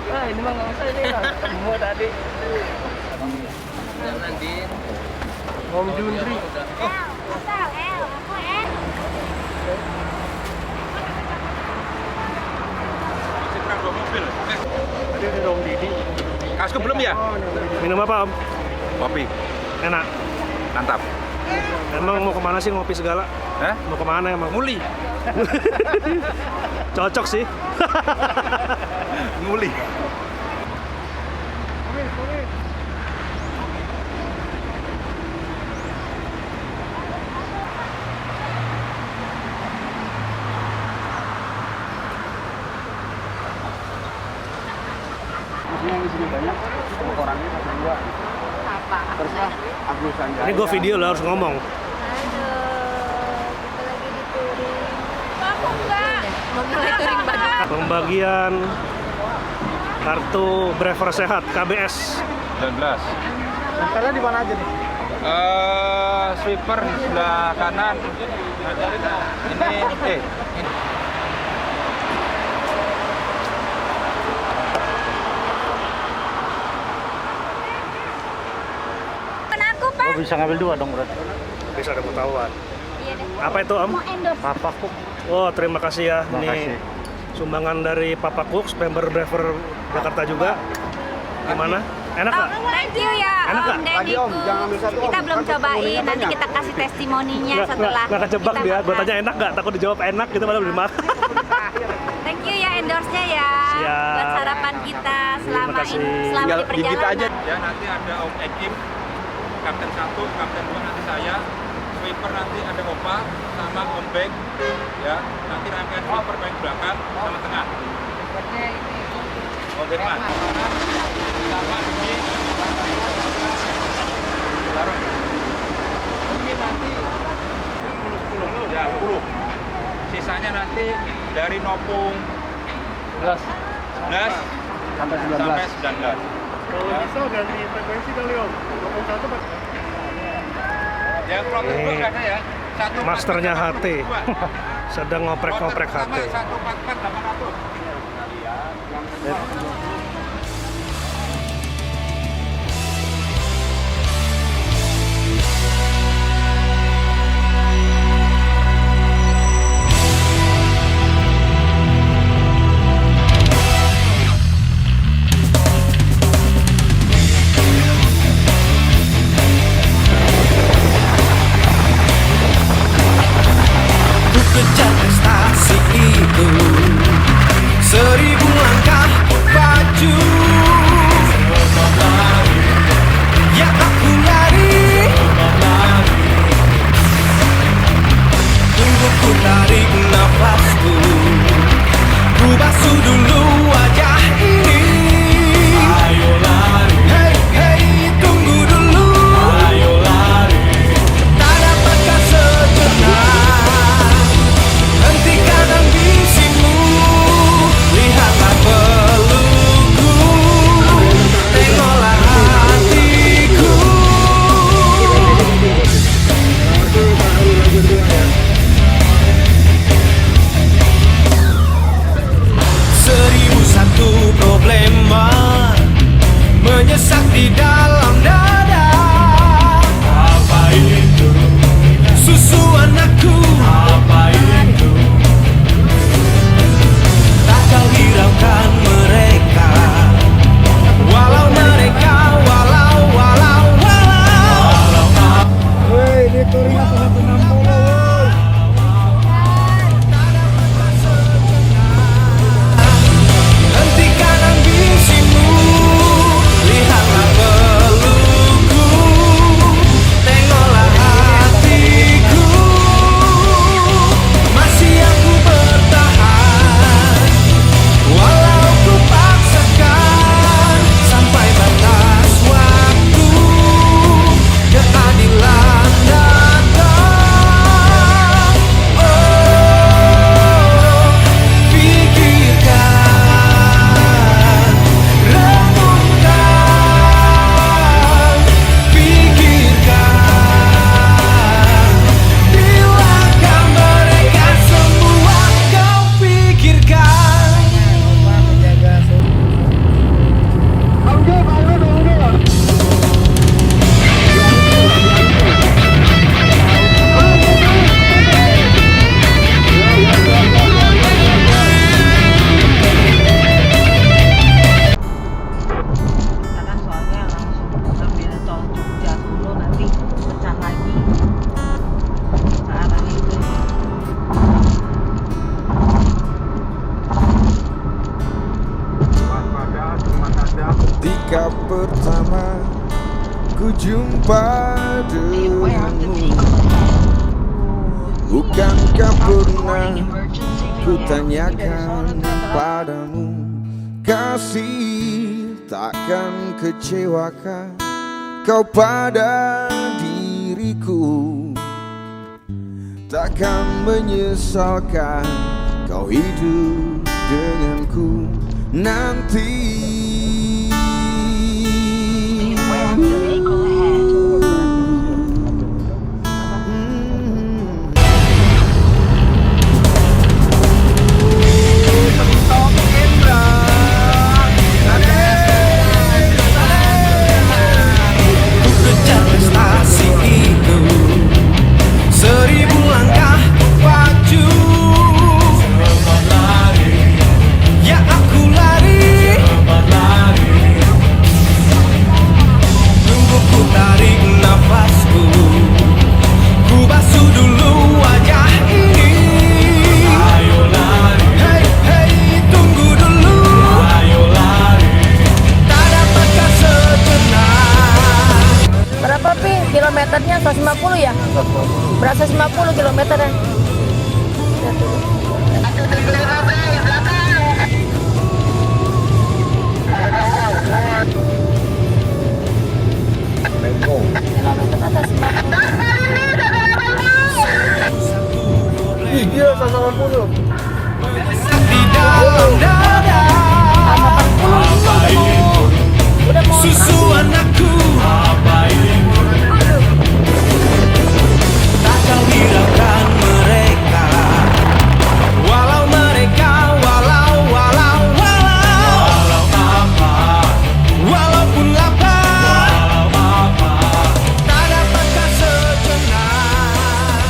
Nah, ini mah nggak usah ini lah. Semua tadi. Jangan Din. Om Jundri. Tadi ada Om Didi. Kasku belum ya? Minum apa Om? Kopi. Enak. Mantap. Emang mau kemana sih ngopi segala? Hah? Mau kemana emang? Muli. Cocok sih. Muli. Yang di sini banyak, orangnya satu dua. Apa? Terserah Agus Sanjaya. Ini gue video lo harus ngomong. Aduh, kita lagi di touring. Aku enggak. Mau mulai touring banget. Pembagian kartu Brever Sehat KBS. 19. Kalian di mana aja nih? Sweeper sebelah kanan. Ini Aku, Pak. Oh, bisa ngambil dua dong berarti. Bisa ada ketahuan. Iya deh. Apa itu Om? Mau endorse. Papa Cook. Oh terima kasih ya. Terima kasih. Ini sumbangan dari Papa Cooks, member Brever Jakarta juga. Gimana? Enak Oh, nggak? thank you ya Enak nggak? Om Denny. Lagi, Om. Jangan ambil satu, Om. Kita belum Kan cobain, testimoninya nanti banyak. kita kasih testimoninya setelah Nggak kejebak kita dia. Gue makan. tanya enak nggak? Takut dijawab enak gitu malah beli makan. Thank you ya endorse-nya ya. Siap. Buat sarapan kita selama Terima kasih. selama di Tinggal gigit perjalanan. aja. ya nanti ada Om Ekim, Kapten 1, Kapten 2 nanti saya. Sweeper nanti ada Opa sama Om Beng. Ya, nanti rangkaian sweeper paling belakang sama tengah. Oh, Derman. Sama ini. Taruh. Mungkin nanti 10 ya 10. Sisanya nanti dari Nopung 11 Sampai 19. sampai 19. Kalau bisa ganti frekuensi kali Om. Ngomong satu Pak. Ya kalau Ini itu ada ya. Satu masternya 44, HT. 82. Sedang ngoprek-ngoprek HT. 144 800. Ku kejar prestasi itu 1000 langkah maju. Ya aku lari. Tunggu ku tarik nafasku. Ku basuh dulu wajah ini. Ayo lari. Hey hey tunggu dulu. Ayo lari. Tak dapatkah sejenak hentikan ambisimu. Lihatlah pelukku. Tengoklah hatiku. 1001 problema menyesak di dalam dada. Apa itu? Susu anakku. Apa itu? Tak kau hiraukan mereka. Walau mereka, walau. Woi, ini touringnya 160, woi. Hentikan ambisimu. Lihatlah pertama ku jumpa denganmu? Bukankah pernah ku tanyakan padamu, kasih takkan kecewakan kau pada diriku, takkan menyesalkan kau hidup denganku nanti. Berapa Pi? Kilometernya 150 ya? Berasa 50 kilometernya. Kilometer atas 50. Ih, gila 180. Di dalam dada Udah mau susu anakku, tak kau hiraukan mereka, walau mereka walaupun lapar, tak dapatkah sejenak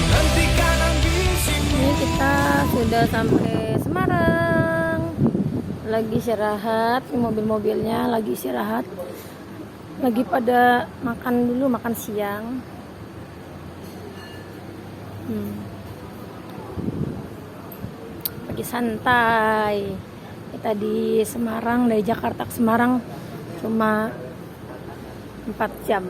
hentikan ambisimu. Ini kita sudah sampai Semarang. Lagi istirahat, mobil-mobilnya lagi istirahat. Lagi pada makan dulu, makan siang. Lagi santai. Kita di Semarang, dari Jakarta ke Semarang cuma 4 jam.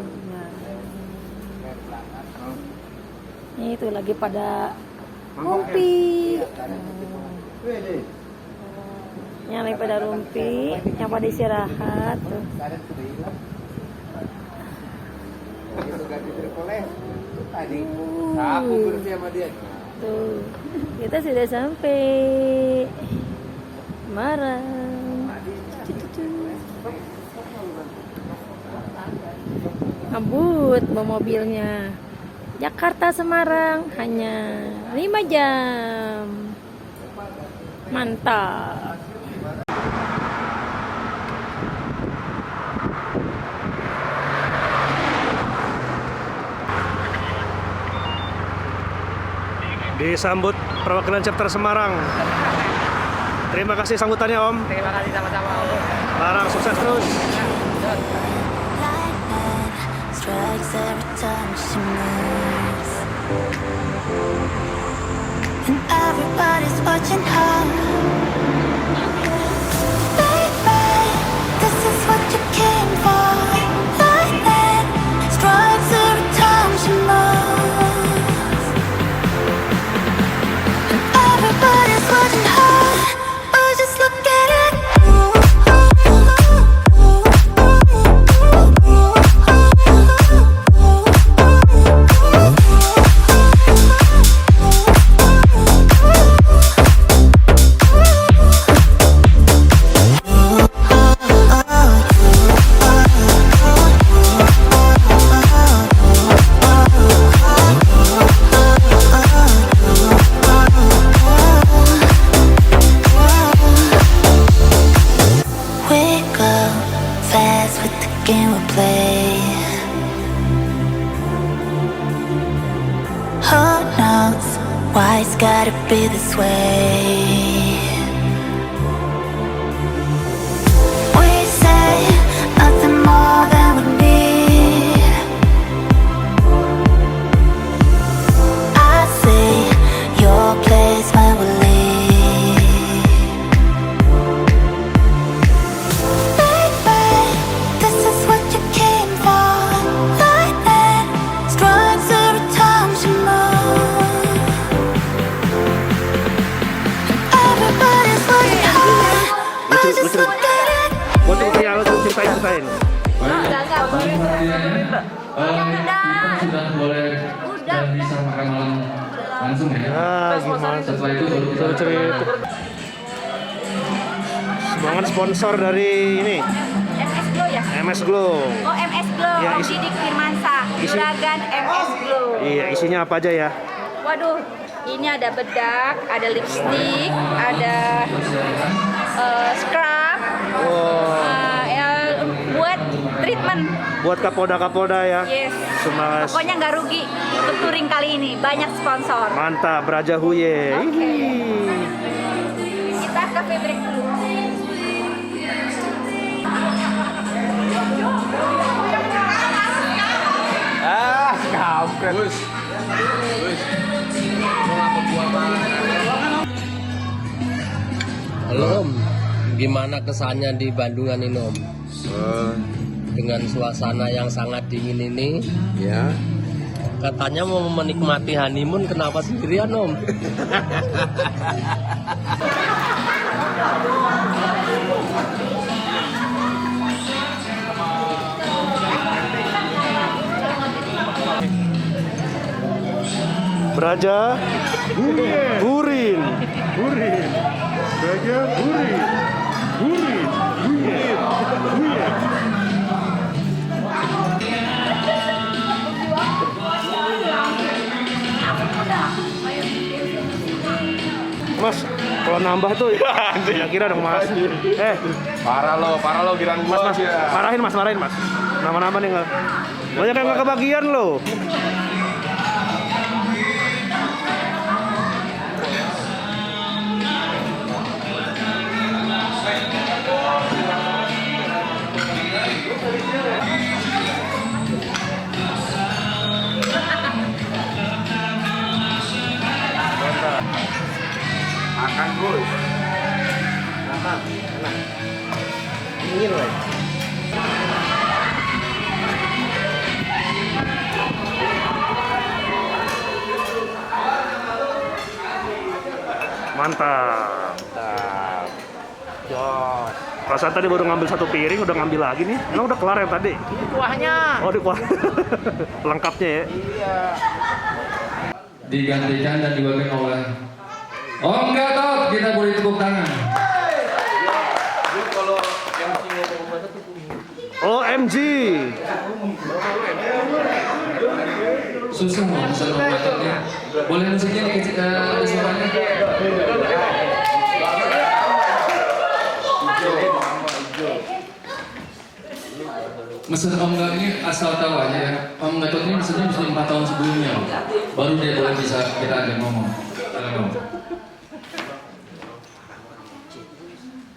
Ini itu lagi pada rumpi. Yang lagi pada rumpi, yang pada istirahat tuh. Tuh, kita sudah sampai Semarang. Ngebut bawa mobilnya. Jakarta Semarang hanya 5 jam. Mantap. Disambut perwakilan chapter Semarang. Terima kasih sambutannya Om. Terima kasih sama-sama Om. Semarang sukses terus. Strikes every time she moves, and everybody's watching her. Baby, this is what you came for. Lightning strikes every time she moves, and everybody's watching her. Oh, just look at it. Why it's gotta be this way? We say nothing more than we need. I see your place when we leave. Baby, this rasain. Kita sudah boleh dan bisa makan malam langsung ya. Gimana? Setelah itu baru kita cerita. Semangat sponsor dari ini. MS Glow ya? MS Glow. Oh, MS Glow, Ya, Om Didik Firmansyah, Juragan MS Glow. Iya, isinya apa aja ya? Waduh, ini ada bedak, ada lipstick, ada scrub, ya, buat treatment. Buat kapolda ya. Yes. Semangat. Pokoknya nggak rugi untuk touring kali ini, banyak sponsor. Mantap, Raja Huye. Oke. Kita cafe break dulu. Kampret. Halo Om, gimana kesannya di Bandungan ini Om? Dengan suasana yang sangat dingin ini, Ya. katanya mau menikmati honeymoon, kenapa sendirian Om? Braja Burin. Braja Burin. Mas, kalau nambah tuh ya kira dong Mas. Parah lo girang gua. Mas, marahin Mas. Nama-nama nih nggak. Banyak yang nggak kebagian loh. Makan Gus. Enak. Dingin loh. Mantap. Jos. Perasaan tadi baru ngambil satu piring, udah ngambil lagi nih. Emang udah kelar yang tadi? Ini kuahnya. Oh, di kuah. Lengkapnya ya. Iya. digantikan dan diwakilkan oleh Om Gatot. Kita boleh tepuk tangan. OMG. Susah loh misalnya Om Gatotnya. Boleh musiknya dikecil suaranya. Mesen Om Gatot ini asal tahu aja ya. Om Gatot ini mesennya bisa 4 tahun sebelumnya. Baru dia boleh bisa kita ada ngomong.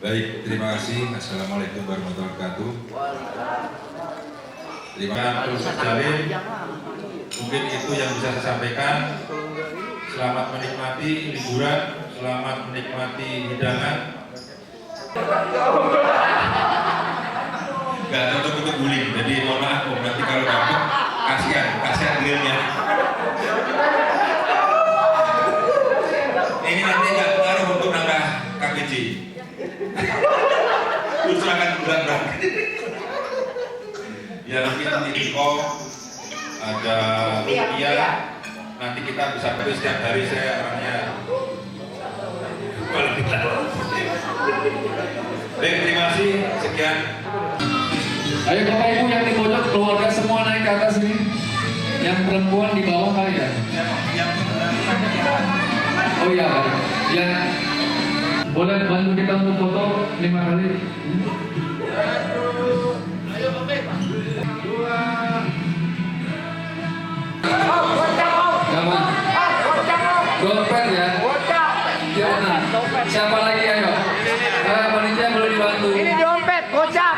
Baik, terima kasih. Assalamualaikum warahmatullahi wabarakatuh. Terima kasih Jalil. Mungkin itu yang bisa saya sampaikan. Selamat menikmati liburan, selamat menikmati hidangan. Gak cocok untuk guling, jadi mohon maaf, nanti kalau dapat kasihan grillnya. Ini nanti nggak pengaruh untuk nambah KPJ. Justru akan berat-berat. Ya mungkin di Kom ada rupiah. Nanti kita bisa beli setiap hari, saya orangnya. Baik, terima kasih. Sekian. Ayo Bapak Ibu yang di pojok keluarga semua naik ke atas ini. Yang perempuan di bawah kali ya. Oh iya, yang boleh bantu kita untuk foto 5 kali. Gampang. Dompet ya. Gimana? Siapa lagi ayo? Panitia boleh dibantu. Ini dompet, gocap.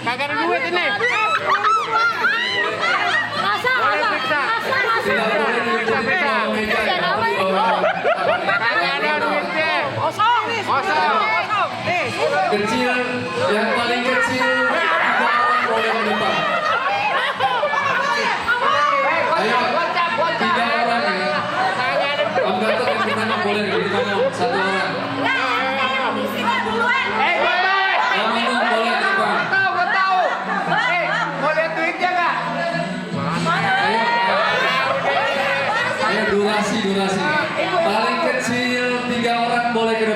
Kagak ada duit ini. Tidak boleh diikuti kalau meja ya. Kagak ada duitnya. Kosong. Kecil, yang paling kecil 3 orang boleh menumpang. Ayo, 3 orang ya. Om Gatot yang pertama boleh di mana? 1 orang.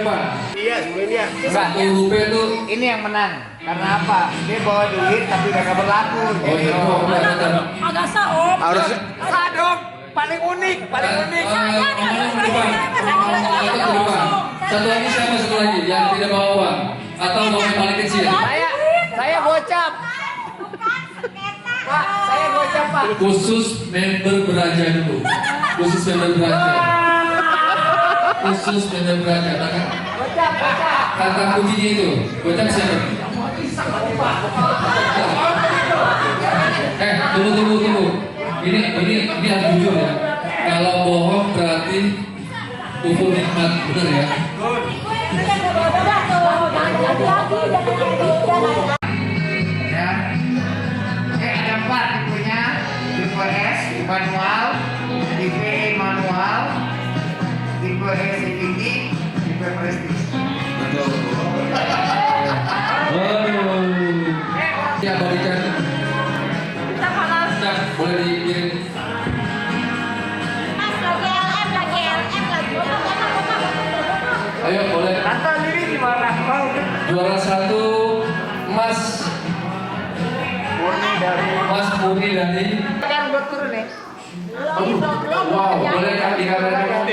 depan. Iya, sebelum dia. Satu rupiah itu. Ini yang menang. Karena apa? Dia bawa duit tapi gak berlaku. Oh iya, Agak sah, Om. Harus Sah dong. Paling unik, paling unik. Satu lagi siapa satu lagi yang tidak bawa uang atau bawa yang paling kecil? Saya gocap. Pak, saya gocap, Pak. Khusus member beraja dulu. Khusus member beraja. Khusus member beraja. Gocap, gocap. Kata kuncinya itu. Gocap siapa? Tunggu. Ini harus jujur ya. Kalau bohong berarti kufur nikmat, benar ya? Ya. Ada 4 tipenya. Tipe S, manual. Tipe E, manual. Tipe E, tinggi. Tipe prestis. Ya, balikan. Nah, boleh dikirim. Ayo, boleh. Tante ini gimana? Juara 1 Mas Murni dari. Kan buat turun nih. Wow, boleh dikatakan.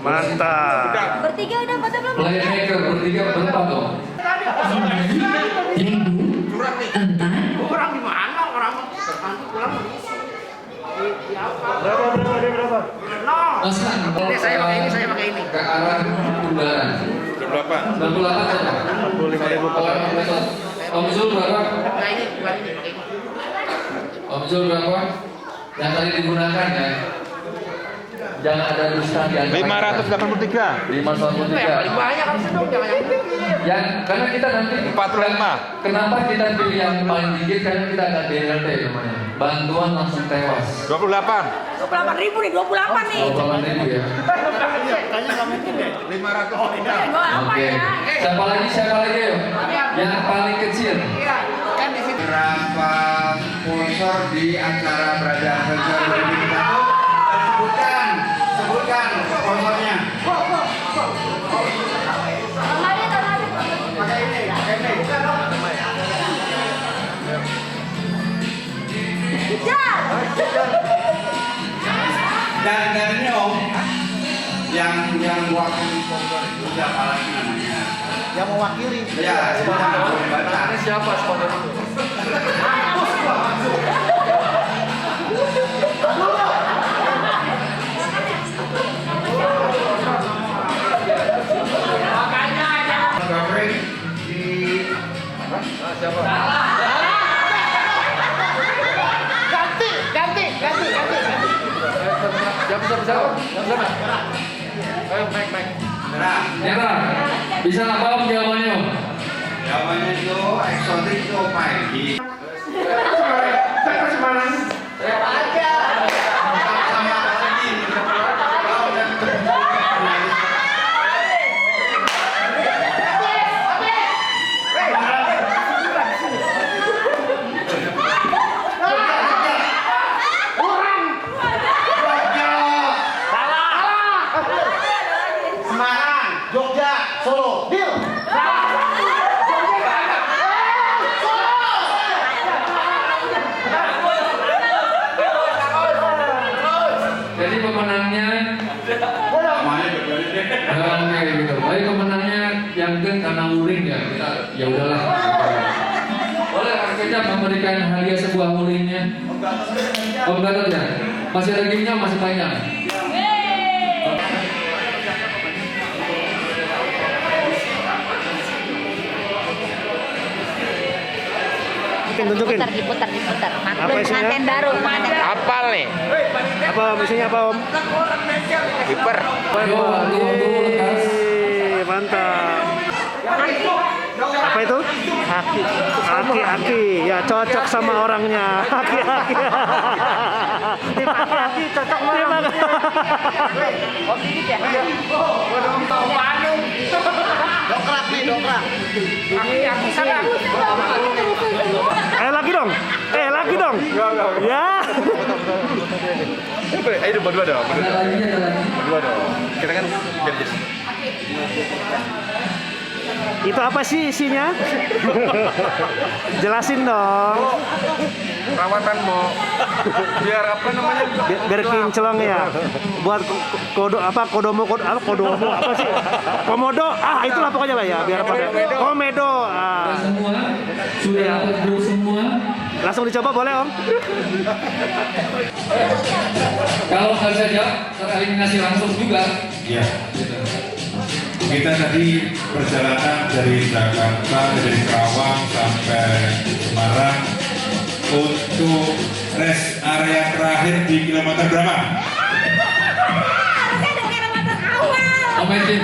Mantap. Bertiga udah pada belum? Playmaker bertiga berempat dong. Orang gimana? Orang pulang. Berapa? Mas kan, Ini saya pakai ini. ke arah Bundaran. 98. 98 saja. 45.000. Om Zul berapa? Nah ini, bukan ini, pakai ini. Om Zul berapa? Yang tadi digunakan ya. Jangan ada dusta di antara 583. 583. Paling banyak harusnya dong, jangan yang ini. Karena kita nanti 45. Kenapa kita pilih yang paling dikit? Karena kita ada BLT namanya. Bantuan langsung tewas. 28. 28.000 nih, 28 nih. 28.000 ya. Kayaknya nggak mungkin deh. 500. Oke. Siapa lagi yuk? Yang paling kecil. Iya, kan di situ. berapa sponsor di acara Beraja Adventure 2021? Sebutkan sponsornya. Dan ini Om, yang wakil sponsor itu siapa lagi namanya? Yang mewakili. Ya, sebutkan baca. Siapa sponsor itu? Covering di Siapa? Ganti. Siapa? Ayo, Mike. Nyerah. Bisa apa Om jawabannya Om? jawabannya itu eksotik itu pagi. Jadi pemenangnya oke gitu. Baik pemenangnya yang karena uring ya kita ya udahlah. Boleh Kang Kecap memberikan hadiah sebuah uringnya. Om Gatot ya. Masih ada gamenya masih panjang. Tunjukin. Diputar. Apa isinya? Manten baru, manten. Apal nih. Apa isinya apa Om? Kiper. Mantap. Apa itu? Aki. Ya cocok sama orangnya. Aki. Aki cocok sama orangnya. Dongkrak. Aku sana. Lagi dong. Ya. Ayo berdua dong. Ada lagi. Berdua dong. Kita kan jadi Itu apa sih isinya? Jelasin dong. Perawatan mau biar apa namanya? Biar kinclong ya. Buat kodomo apa sih? Komodo. Itulah pokoknya lah ya. Biar apa? Komedo. Semua sudah dapat grup semua. Langsung dicoba boleh Om? Kalau nggak bisa jawab, tereliminasi langsung juga. Ya. Kita tadi perjalanan dari Jakarta, dari Karawang sampai Semarang untuk rest area terakhir di kilometer berapa? Komentin.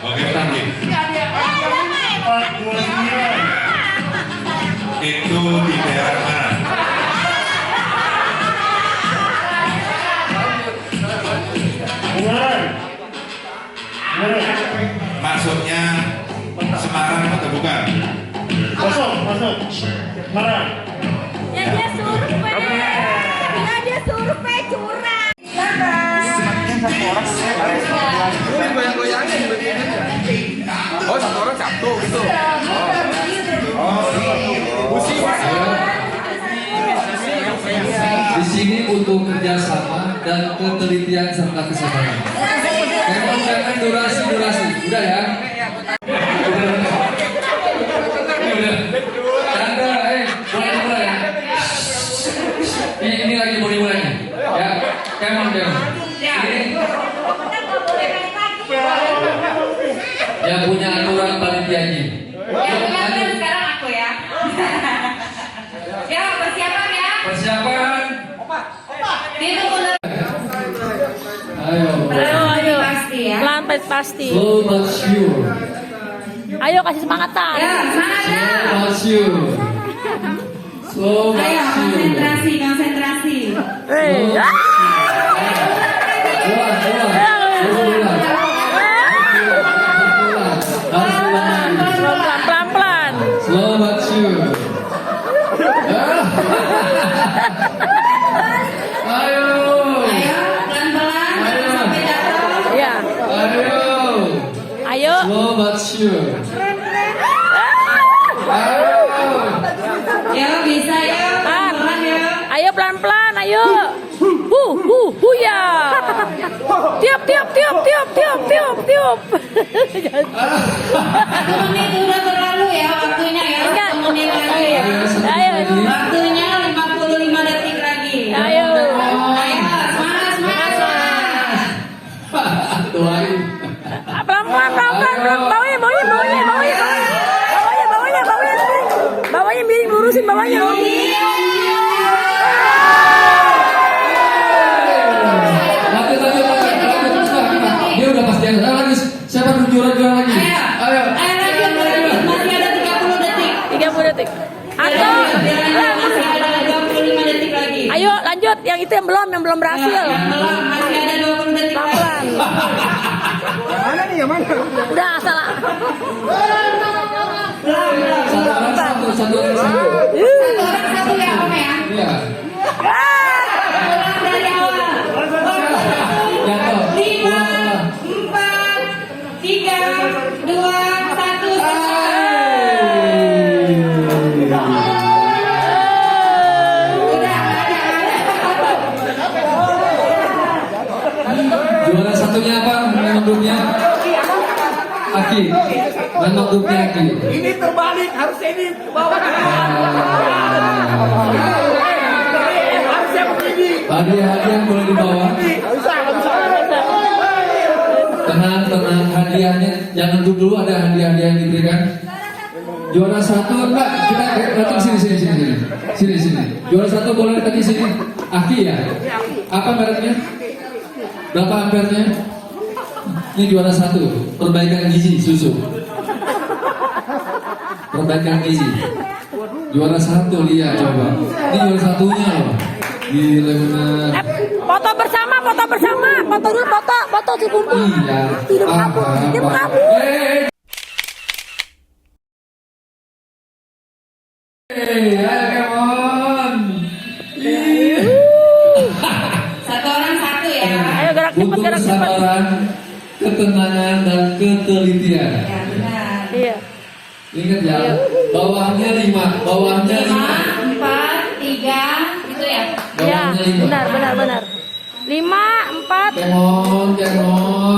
Oke, tadi. Itu di daerah mana? Maksudnya Semarang atau bukan? Masuk. Semarang. Ya dia survei. Ya dia survei curang. Oh, satu orang satu gitu. Di sini untuk kerjasama dan ketelitian serta kesabaran. Memang jangan durasi. Udah ya. Tanda, mulai ya. Ini lagi mau dimulai nih. Ya, kemon. Yang punya aturan panitianya. Sekarang aku ya. Ya, persiapan ya. Persiapan. Ayo. Pasti ya. Pelan pasti. Slow but sure. Ayo kasih semangatan. Ya, semangat ya. Slow but sure. Slow but Ayo, sure. konsentrasi. Pelan-pelan. Slow but sure. Ayo. Pelan-pelan sampai jatuh. Ya. Ayo. Slow but sure. Ya, bisa ya. Pelan-pelan ya. Ayo pelan-pelan, ayo. Ya. Tiup. 1 menit udah berlalu ya waktunya ya. 1 menit lagi ya. Ayo. Waktunya 55 detik lagi. Ayo. Semangat. Tuain. Pelan-pelan. Bawahnya miring, lurusin bawahnya. Dia udah pasti ada. Lanjut. Siapa juara lagi? Ayo. Masih ada 30 detik. 30 detik. Atau Masih ada 25 detik lagi. ayo lanjut, yang itu yang belum berhasil. Yang belum, masih ada 20 detik lagi. Yang mana? Udah salah. Satu orang satu. Orang satu ya, Om ya. Iya. Ulang dari awal. Jatuh. 5, 4, 3, 2, 1. Juara satunya apa? Nama grupnya? Aki. Nama grupnya Aki. Ini terbalik, harusnya ini ke bawah. Harusnya begini. Hadiah boleh dibawa. Tenang. Hadiahnya jangan dulu ada hadiah yang diberikan. Juara satu enggak, kita datang sini. Juara satu boleh datang sini. Aki ya. Apa mereknya? Berapa ampernya? Ini juara satu. Perbaikan gizi susu. Perbaikan gizi. Juara satu lihat coba. Ini juara satunya loh. Gila bener. Foto bersama. Foto dulu, foto kumpul. Iya. Hidup kamu. Ayo come on. Satu orang satu ya. Ayo gerak Butuh cepat. kesabaran, ketenangan dan ketelitian. Ya benar. Iya. Ingat ya, bawahnya 5, bawahnya 5. 4, 3, gitu ya. Iya, Bawahnya 5. benar. 5, 4. Kemon.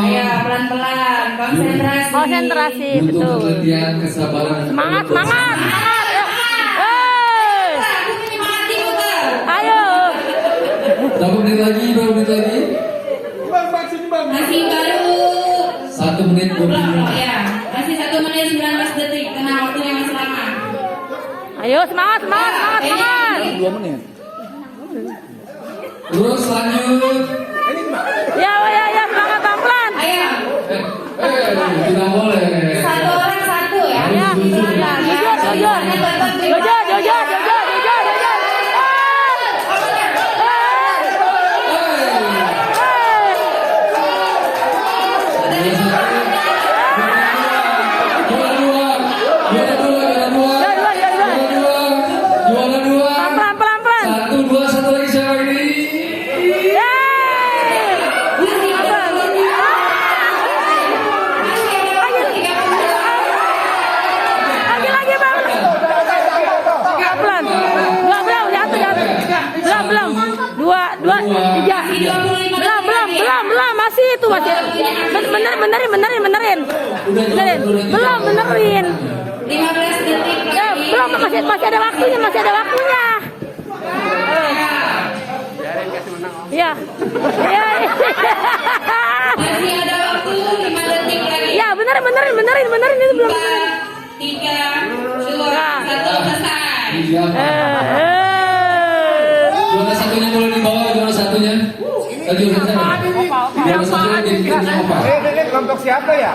Ayo pelan-pelan, konsentrasi. Konsentrasi, Butuh betul. pengertian, kesabaran. Semangat. Hei. Ayo. Berapa menit lagi? Masih baru 1 menit 25. ya, masih 1 menit 19 detik, karena waktunya masih lama. Ayo semangat. 2 menit. Terus lanjut. Ya, semangat pelan-pelan. Ayo, Tidak boleh. 1 orang 1 ya. Ya, jujur. Juara 2. Pelan-pelan. 1, 2, 1 lagi siapa ini? Lagi Bang. Pelan. Jatuh. Belum. 2, 3. Belum. Masih itu masih. Benerin. Benerin. 15 detik Ya, lagi. belum masih ada waktunya. Iya. Masih ada waktu 5 detik lagi. Ya, benerin itu belum. 3, 2, 1, selesai. Juara satunya boleh dibawa, juara satunya. Juara satunya jadi apa? Ini kelompok siapa ya?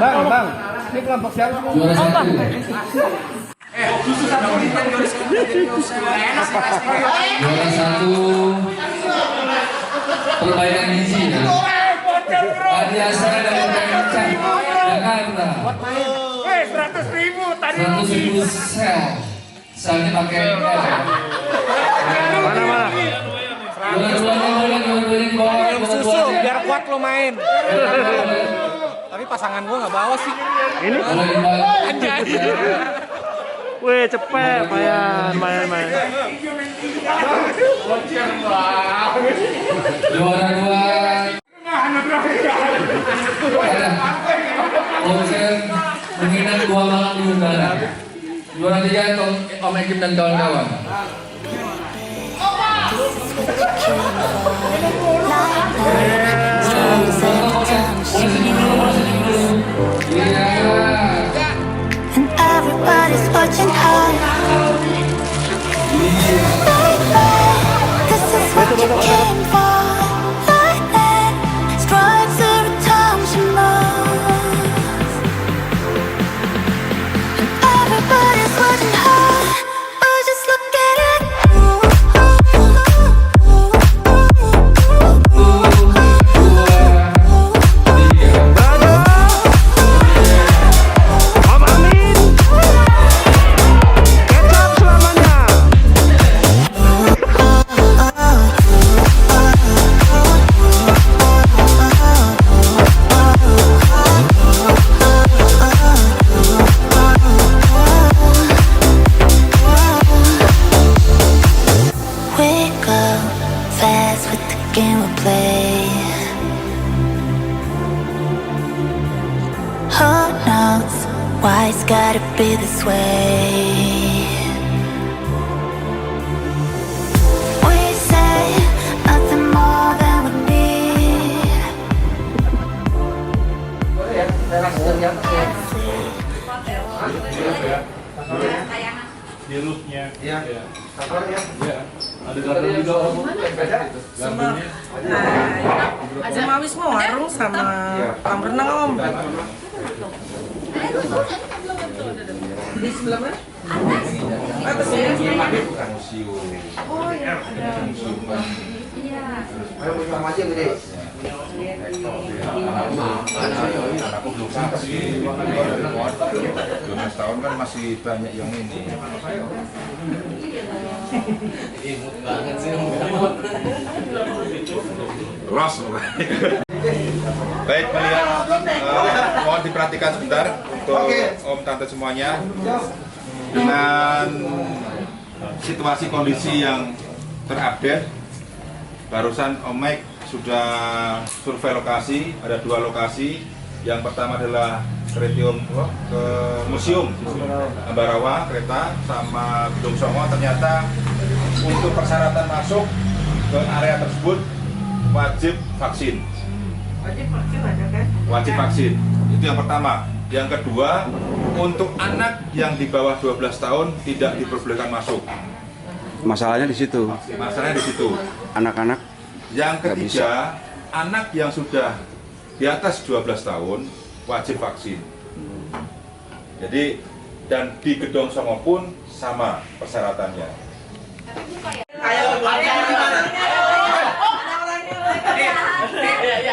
Bang. Ini kelompok siapa? Juara satu. Juara satu. Perbaikan gizi ya. Adiasa dari Kencang, Jakarta. 100.000 sel. Selnya pakai L. Mana? Juara-juaranya di bawah. Susu biar kuat lo main. Tapi pasangan gua nggak bawa sih. Ini? Wih, cepet, main. Juara 2. Konser menginap 2 malam di udara. Juara 3 Om Ekim dan kawan-kawan. And everybody's watching her. This is what you came for. Lightning strikes every time she moves. And everybody's watching her. Oh, just look at it. Om Amin. Kecap selamanya. We go fast with the game we play. Who knows why it's gotta be this way? We say nothing more than we need. Sama Wisma warung sama kolam renang Om. Di sebelah mana? Atas ya. Oh iya. Ayo pulang aja gede. 12 tahun kan masih banyak yang ini. Los. Baik, melihat mohon diperhatikan sebentar. untuk Om Tante semuanya. Dengan situasi kondisi yang terupdate, barusan Om Mike sudah survei lokasi, ada 2 lokasi. Yang pertama adalah ke museum Ambarawa kereta sama Gedung Songo. Ternyata untuk persyaratan masuk ke area tersebut wajib vaksin. Wajib vaksin aja kan? Wajib vaksin. Itu yang pertama. Yang kedua, untuk anak yang di bawah 12 tahun tidak diperbolehkan masuk. Masalahnya di situ. Masalahnya di situ. Anak-anak. Yang ketiga, anak yang sudah di atas 12 tahun wajib vaksin. Jadi dan di Gedong Songo pun sama persyaratannya.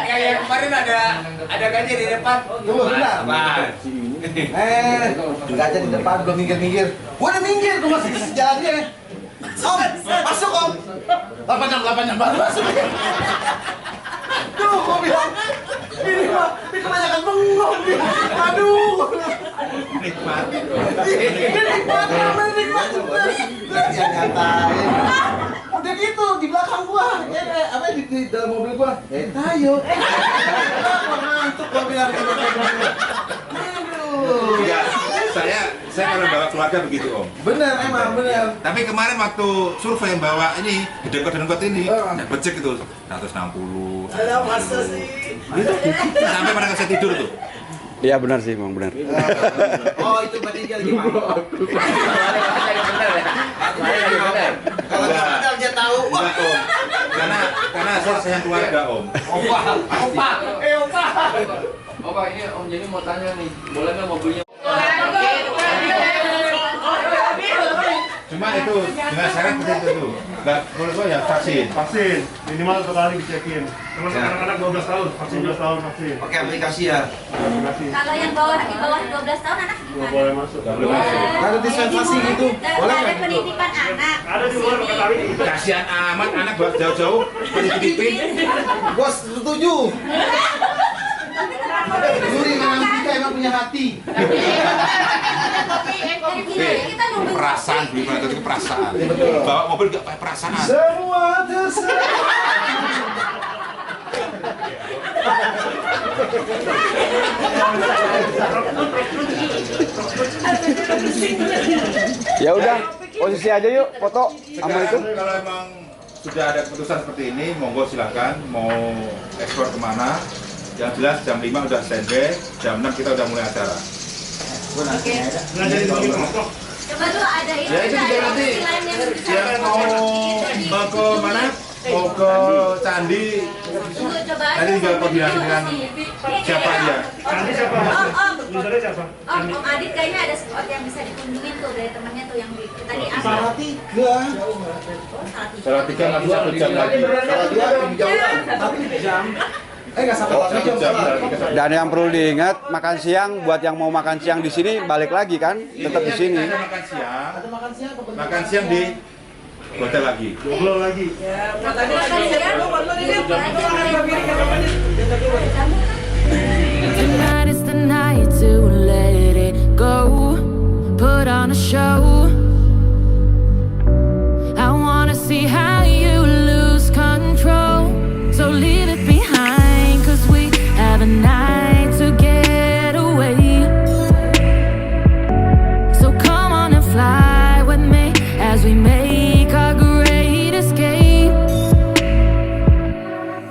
Kayak kemarin ada gajah di depan. Tunggu bentar. Gajah di depan, gua minggir. Gua udah minggir, gua masih sejalannya. Om, masuk Om. 8 jam baru masuk. Tuh, gua bilang ini mah, ini kebanyakan bengong nih. Aduh. Nikmati. Ya nyatain. Udah gitu di belakang gua, apa di dalam mobil gua. Ayo. Ngantuk gua bilang. Enggak, saya kalau bawa keluarga begitu Om. Bener emang bener. Tapi kemarin waktu survei bawa ini di dengkot ini, becek itu 160. Ada masa sih. Sampai pada nggak bisa tidur tuh. Iya benar sih, Bang, benar. Oh itu berarti dia lagi mau. Kalau nggak benar dia tahu. Enggak Om. Karena saya sayang keluarga Om. Opa, ini Om Jenny mau tanya nih, boleh nggak mobilnya? Cuma itu dengan syarat seperti itu. Nggak boleh ya vaksin. Vaksin, minimal 1 kali dicekin. Termasuk anak-anak 12 tahun, vaksin 12 tahun vaksin. Pakai aplikasi ya. Kalau yang di bawah 12 tahun anak Nggak gimana? boleh masuk. Nggak boleh masuk. Ada dispensasi gitu. Boleh Ada nggak? penitipan anak. Ada di luar pakai tali gitu. Kasihan amat anak buat jauh-jauh dititipin. Bos setuju. Juri memang kita emang punya hati. Kita nunggu Perasaan, beli motor itu perasaan. Bawa mobil nggak pakai perasaan. Semua terserah. Ya udah, posisi aja yuk, foto sama itu. Sekarang kalau emang sudah ada keputusan seperti ini, monggo silakan mau ekspor kemana. Yang jelas jam 5 udah standby, jam 6 kita udah mulai acara. Oke. Coba dulu ada ini. Ya itu juga nanti. Yang mau ke mana? Mau ke candi. Coba Nanti tinggal koordinasi dengan siapa dia. Om Adit kayaknya ada spot yang bisa dikunjungin tuh dari temannya tuh yang tadi Salah tiga. Salah 3 nanti 1 jam lagi. Salah 2 jauh. Tapi jam. Nggak sampai 1 jam. Dan yang perlu diingat, makan siang buat yang mau makan siang di sini balik lagi kan, tetap di sini. Ada makan siang di hotel lagi. Goblok lagi. Tonight is the night to let it go. Put on a show. I wanna see how you lose control. So leave it behind, 'cause we have a night to get away. So come on and fly with me as we make our great escape.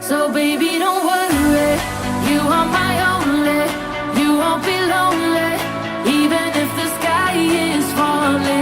So baby, don't worry, you are my only. You won't be lonely, even if the sky is falling.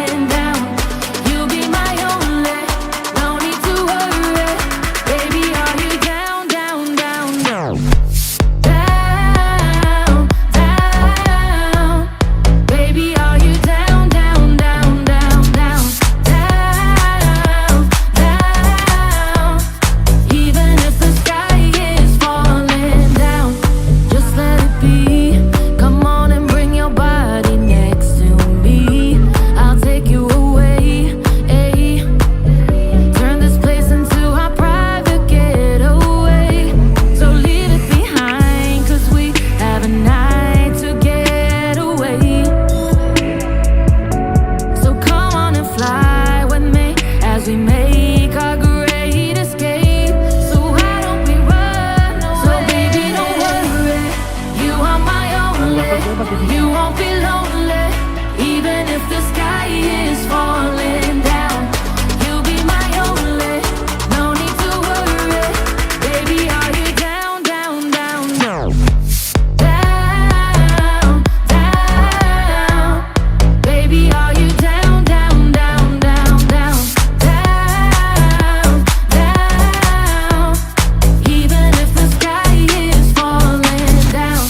You won't be lonely, even if the sky is falling down. You'll be my only, no need to worry. Baby, are you down, down, down, down? Down, down. Baby, are you down, down, down, down, down? Down, down. Even if the sky is falling down.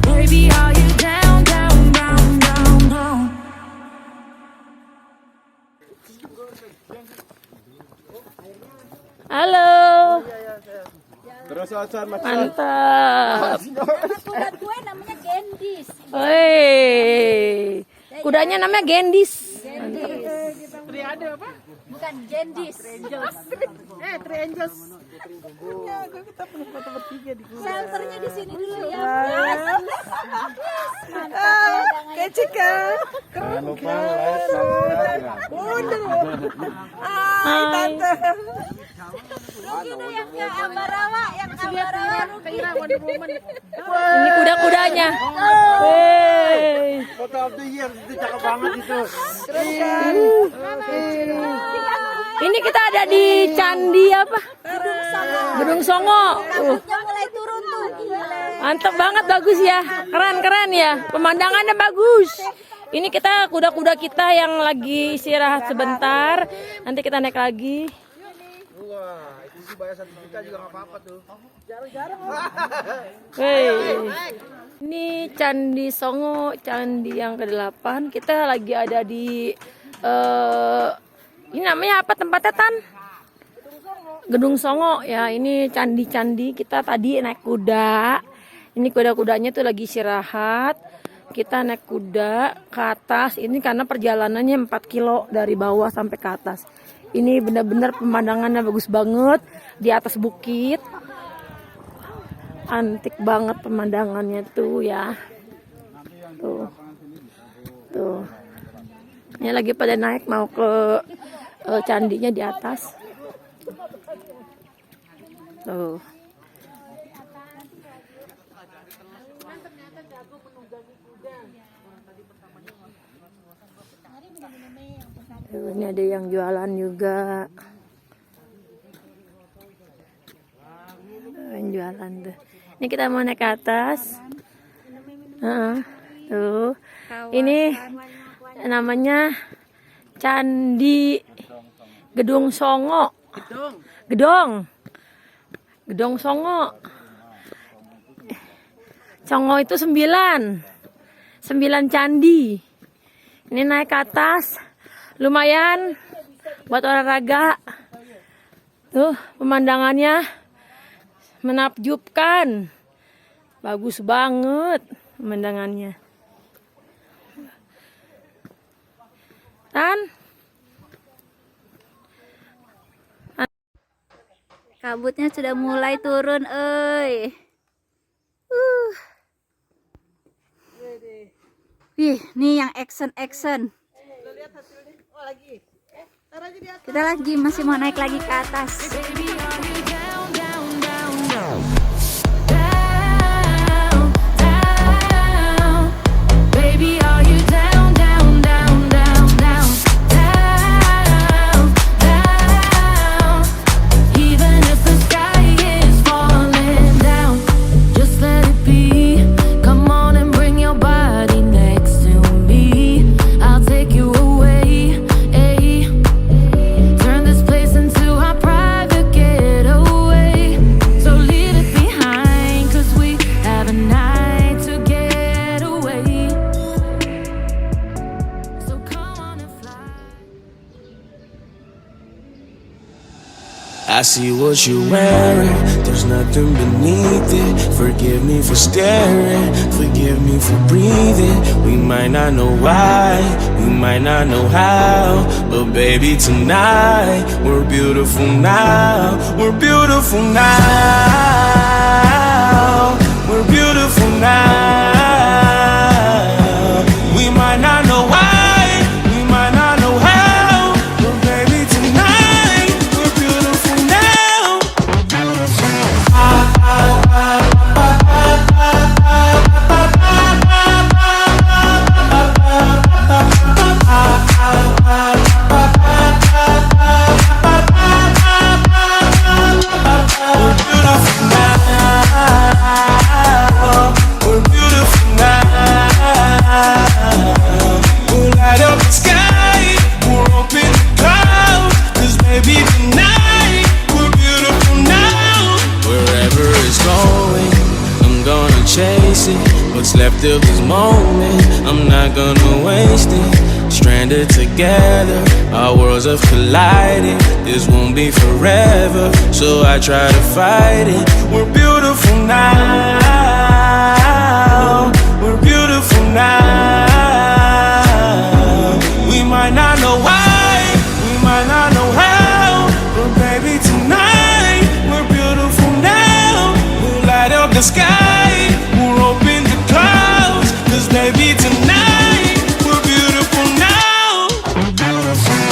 Baby, are you down, down, down, down, down? Halo. Terus Ocan Mantap. Kuda gue namanya Gendis. Woi. Kudanya namanya Gendis. Bukan Gendis. Shelternya di sini dulu ya. Kecika. Jangan lupa like, subscribe. Hai tante. Rugi deh yang ke Ambarawa, Rugi. Ini kuda-kudanya. Wey. Foto of the year itu cakep banget itu. Ini kita ada di Candi apa? Gedung Songo. Rambutnya mulai turun tuh. Mantap banget, bagus ya. Keren ya. Pemandangannya bagus. Ini kita kuda-kuda kita yang lagi istirahat sebentar. Nanti kita naik lagi. Wah, itu sih bayar 1 juta juga nggak apa-apa tuh. Wey. Ini Candi Songo, candi yang ke-8. Kita lagi ada di ini namanya apa tempatnya, Tan? Gedung Songo ya. Ini candi-candi. Kita tadi naik kuda. Ini kuda-kudanya tuh lagi istirahat. Kita naik kuda ke atas. Ini karena perjalanannya 4 kilo dari bawah sampai ke atas. Ini benar-benar pemandangannya bagus banget di atas bukit. Antik banget pemandangannya tuh ya. Tuh. Ini lagi pada naik mau ke candinya di atas. Tuh. Ini ada yang jualan juga. Yang jualan tuh. Ini kita mau naik ke atas. Tuh. Ini namanya Candi Gedung Songo. Gedung Songo. Songo itu 9 candi. Ini naik ke atas. Lumayan buat olahraga. Tuh pemandangannya menakjubkan. Bagus banget pemandangannya. Tan? Kabutnya sudah mulai turun, Wih, nih yang action. Kita lagi masih mau naik lagi ke atas. Baby, are you down, down, down, down, down, down, down? Even if the sky is falling down, just let it be. Come on and bring your body next to me. I'll take you away. Turn this place into our private getaway. So leave it behind, 'cause we have a night to get away. So come on and fly. I see what you're wearing, there's nothing beneath it. Forgive me for staring, forgive me for breathing. We might not know why, we might not know how, but baby tonight, we're beautiful now. We're beautiful now. We're beautiful now. We might not know why, we might not know of this moment, I'm not gonna waste it. Stranded together, our worlds have collided. This won't be forever, so I try to fight it. We're beautiful now. We're beautiful now. We might not know why, we might not know how, but baby tonight we're beautiful now. We'll light up the sky, we'll open the clouds, 'cause baby tonight we're beautiful now. We're beautiful.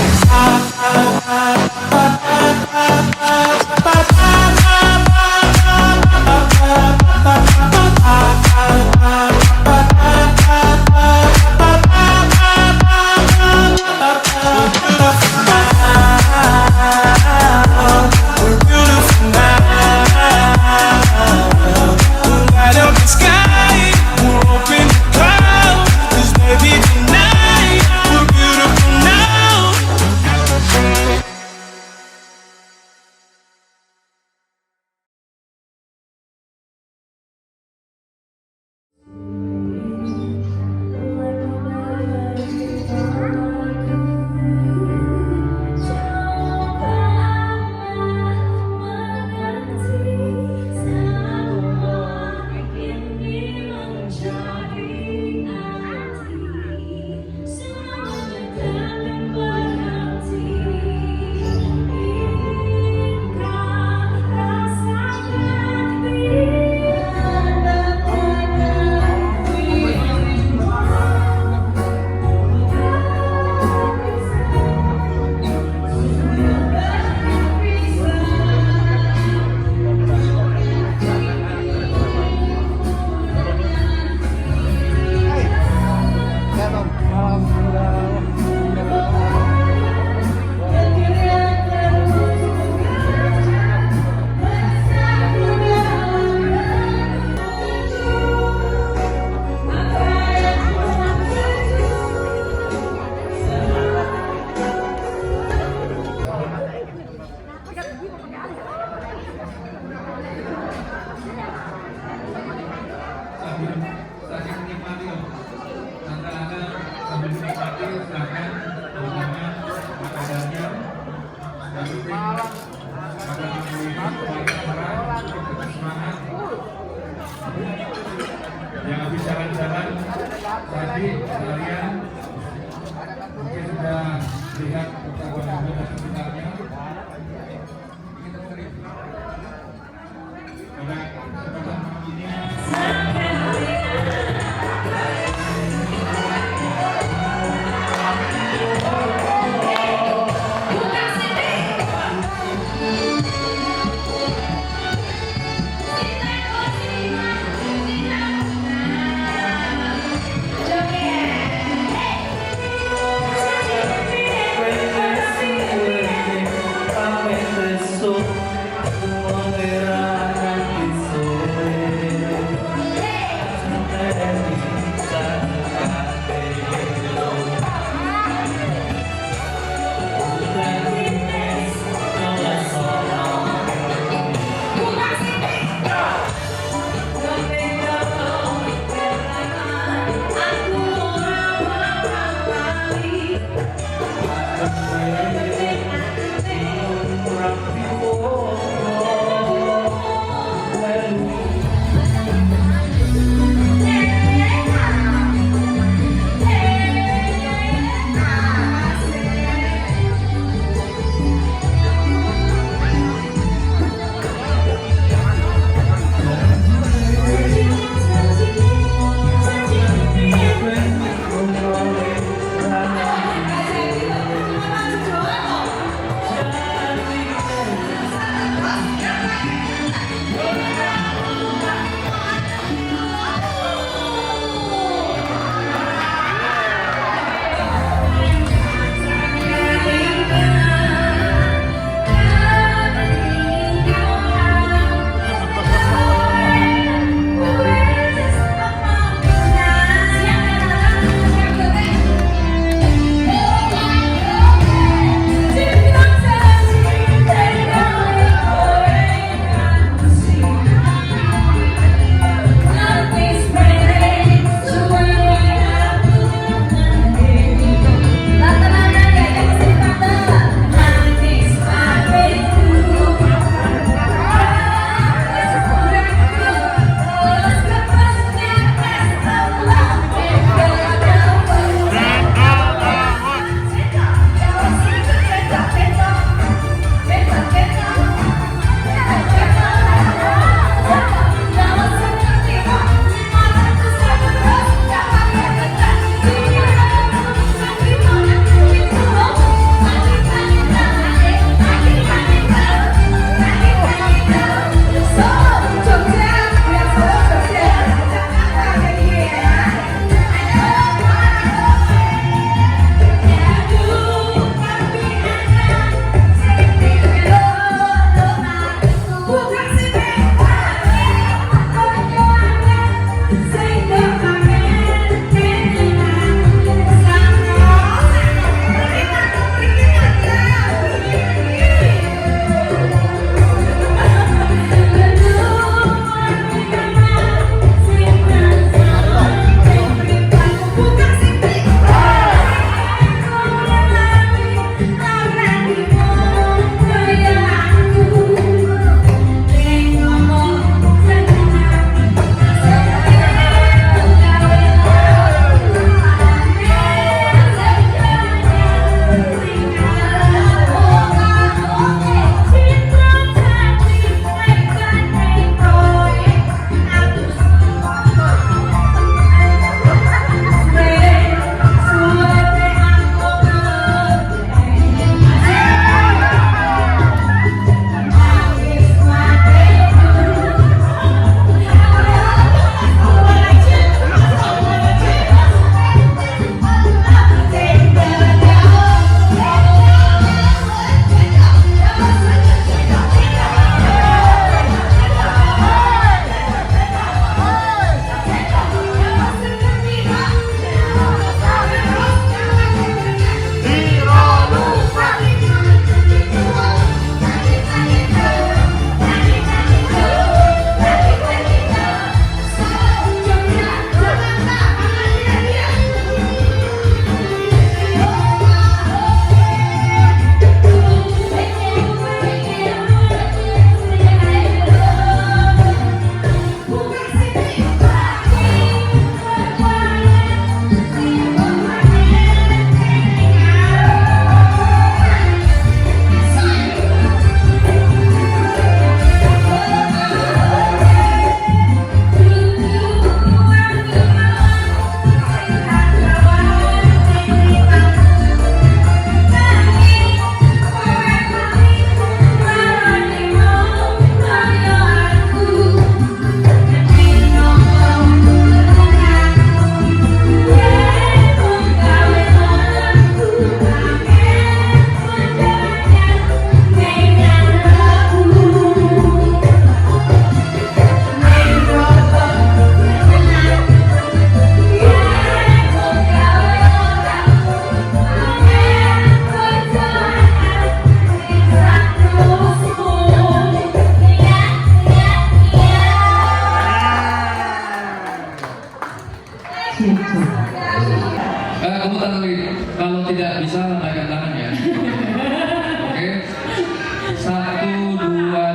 Yang habis jalan-jalan tadi kalian mungkin sudah lihat pertabuhan dan sekitarnya. Pada kesempatan malam ini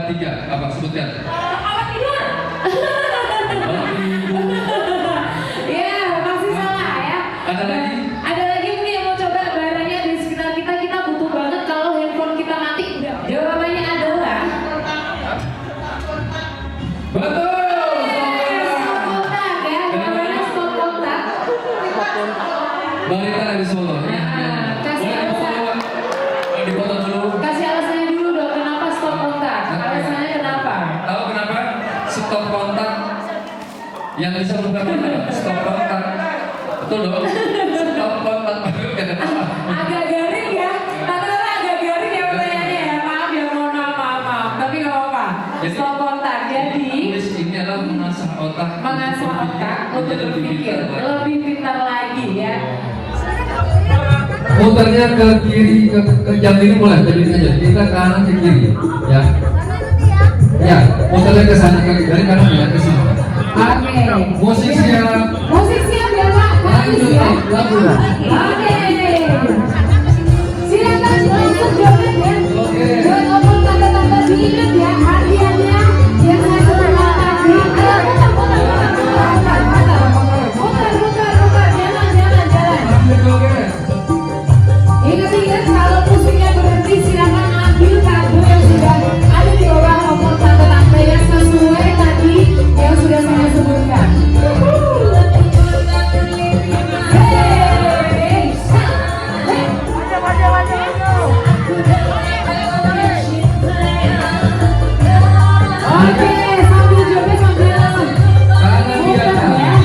3, apa sebutkan? Apa tidur? Iya, masih salah ya. Ada lagi? Ada lagi mungkin yang mau coba barangnya di sekitar kita. Kita butuh banget kalau handphone kita mati. Jawabannya adalah Betul. stop kontak ya. Jawabannya stop kontak. Balita dari Solo. Ya. Kasih Boleh alasan. dipoto dulu. Kasih alasannya dulu dong. Kenapa stop kontak? Alasannya kenapa? Tahu kenapa? Stop kontak. Yang bisa bukan stop kontak. Betul dong. Stop kontak. Agak garing ya. Rata-rata agak garing ya pertanyaannya ya. Maaf ya, mohon maaf. Tapi nggak apa-apa. Jadi, Stop kontak. Jadi Tulis ini adalah mengasah otak. mengasah otak untuk berpikir lebih pintar lagi ya. Muternya ke kiri, ke jam ini boleh, jadi aja. Kita ke kanan ke kiri, ya. Ya, muternya ke sana dari kanan ya ke sini. Oke. Musik siap. Musik siap ya Pak. Habis ya. Lagu. Oke. Silakan langsung joget ya. Buat opung tante-tante diingat ya hadiahnya yang saya sebutkan tadi. Muter. Jalan. Ingat-ingat kalau musiknya berhenti silakan ambil kado yang sudah ada di bawah opung tante-tante yang sesuai tadi yang sudah saya sebutkan. Oke, sambil joget sambil Tangan di atas. ya.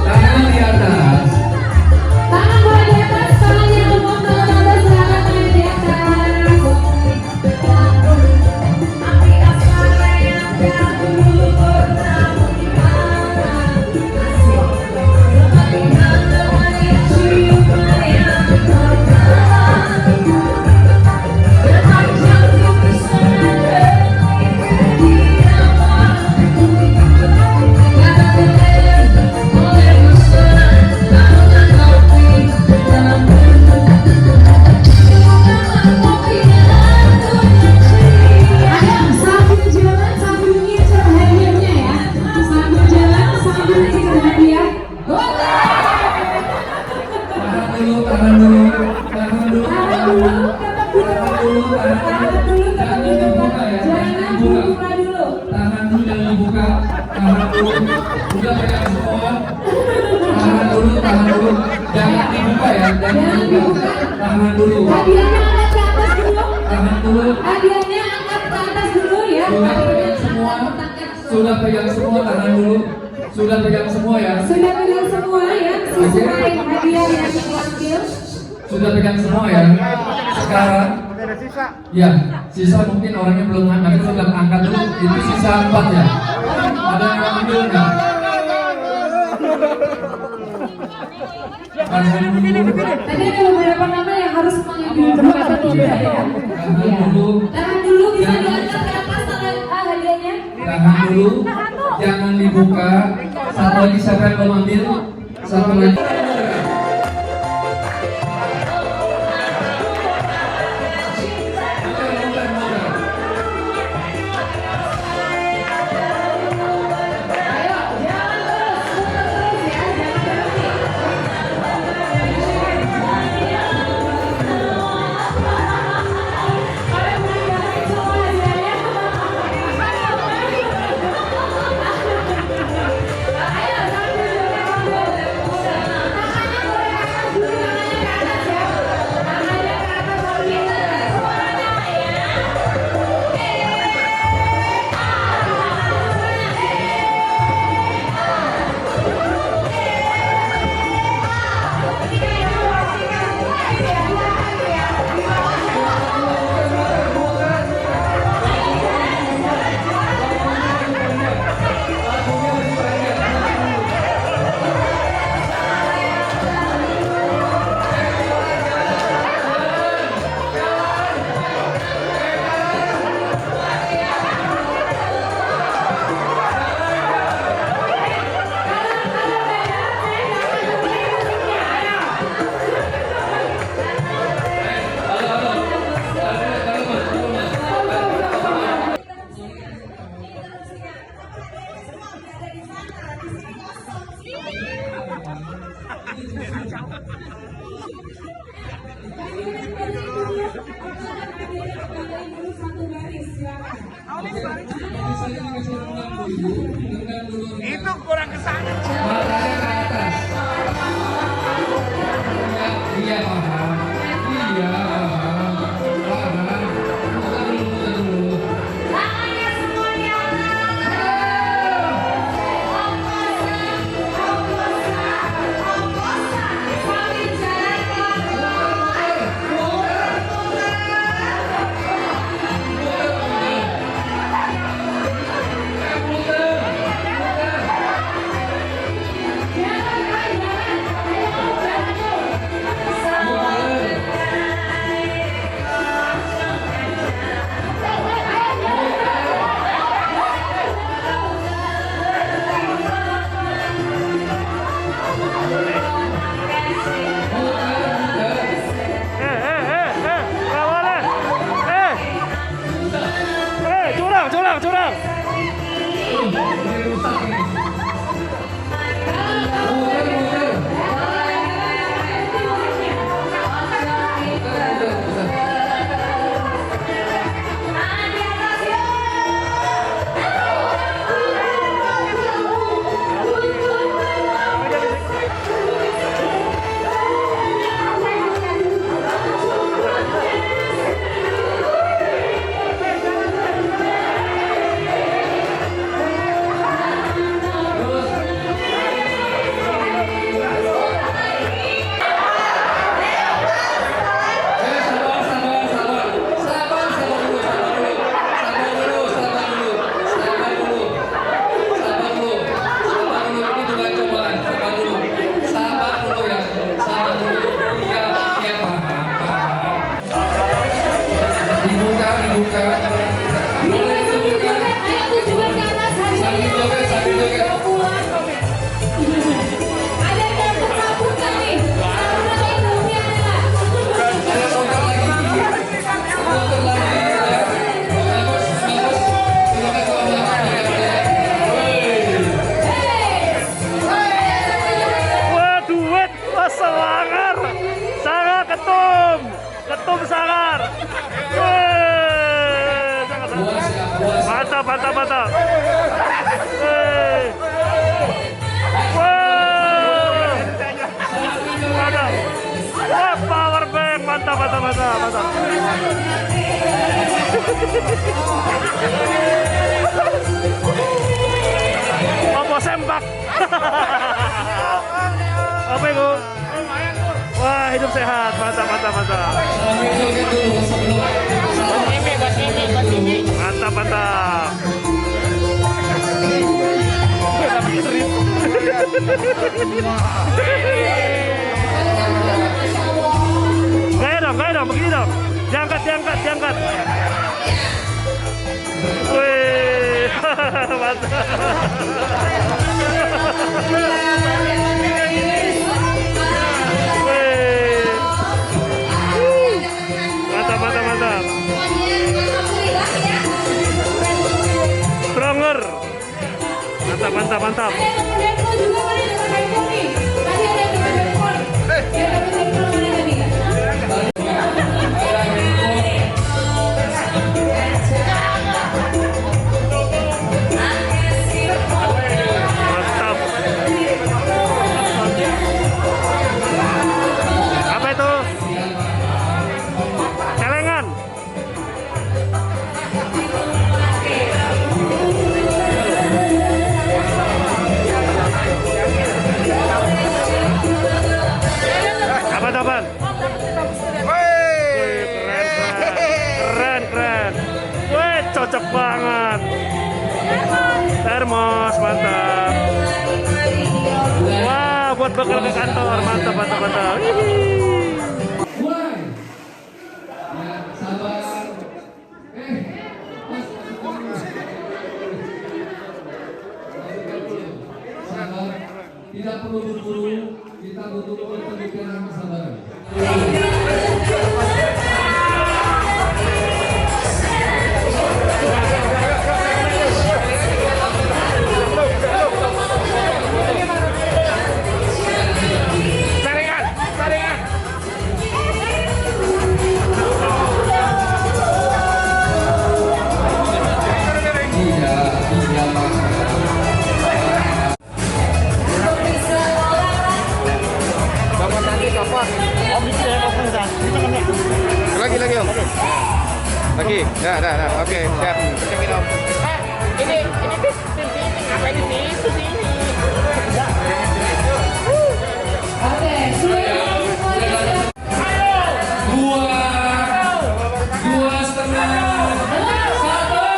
Tangan di atas. Tangan boleh di atas, tangan yang lembut tante-tante silakan tangan di atas. Ayo sambil jalan sambil ngincer hadiahnya ya. Sambil jalan sambil ngincer hadiah. Tahan dulu. Tahan dulu, jangan dibuka dulu. Tahan dulu, jangan dibuka. Tahan dulu. Udah pegang semua. Tahan dulu. Jangan dibuka ya. Jangan dibuka. Tahan dulu. Hadiahnya angkat ke atas dulu. Tahan dulu. Hadiahnya angkat ke atas dulu ya. Sudah pegang semua. Sudah pegang semua. Tahan dulu. Sudah pegang semua ya. Sudah pegang semua ya. Sesuai hadiah yang diambil. Sudah pegang semua ya. Sekarang ya, sisa mungkin orangnya belum angkat, sudah angkat dulu. Itu sisa 4 ya. Ada yang ambil nggak? Tahan dulu. Tadi ada beberapa nama yang harus mengambil dulu atau tidak ya. Tahan dulu. Tahan dulu, bisa diangkat ke atas tangan hadiahnya. Tahan dulu. Jangan dibuka. Satu lagi siapa yang belum ambil? Satu lagi. Ayo, jalan terus, putar terus ya, jangan berhenti. Kalian mulai dapetin semua hadiahnya. Ayo, sambil joget sambil. itu kurang kesana. Matanya ke atas. Iya paham. Iya paham. Paham. Muter dulu, muter dulu. Tangannya semuanya. Sambil jalan pelan-pelan. Nggak boleh. Curang. Ketum sangar. Mantap. Mantap. Power bank, mantap. Apa sempak? Apa itu? Wah, hidup sehat, mantap. Mantap. Gaya dong, begini dong. Diangkat. Wih, mantap. Mantap. Stronger. Mantap. Apa itu? Celengan. Apa? Keren. Wih, cocok banget. Termos, mantap. Wah, buat bekal ke kantor, mantap. Hihi. Tidak perlu buru-buru, kita butuh pendidikan dan kesabaran. Saringan. Lagi om. Lagi. Dah. Oke, siap. Cekin om. Ini ngapain di situ sih? Dua setengah. Satu.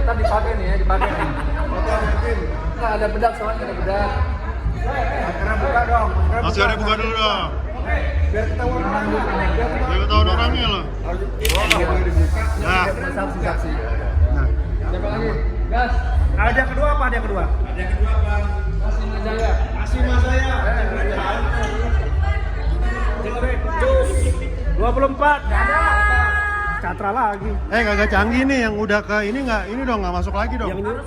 Ntar dipakai nih ya, dipakai nih. Nah, ada bedak soalnya, ada bedak. Karena buka dong. Masih ada buka dulu dong. Biar ketahuan orang dulu. Biar ketahuan orangnya loh. Nah. Saksi. Nah. Siapa lagi? Gas. Ada yang kedua apa? Ada yang kedua? Ada yang kedua apa? Masih Majaya. Masih Majaya. 24. Catra lagi. Kagak canggih nih yang udah ke ini nggak? Ini dong nggak masuk lagi dong. Yang ini.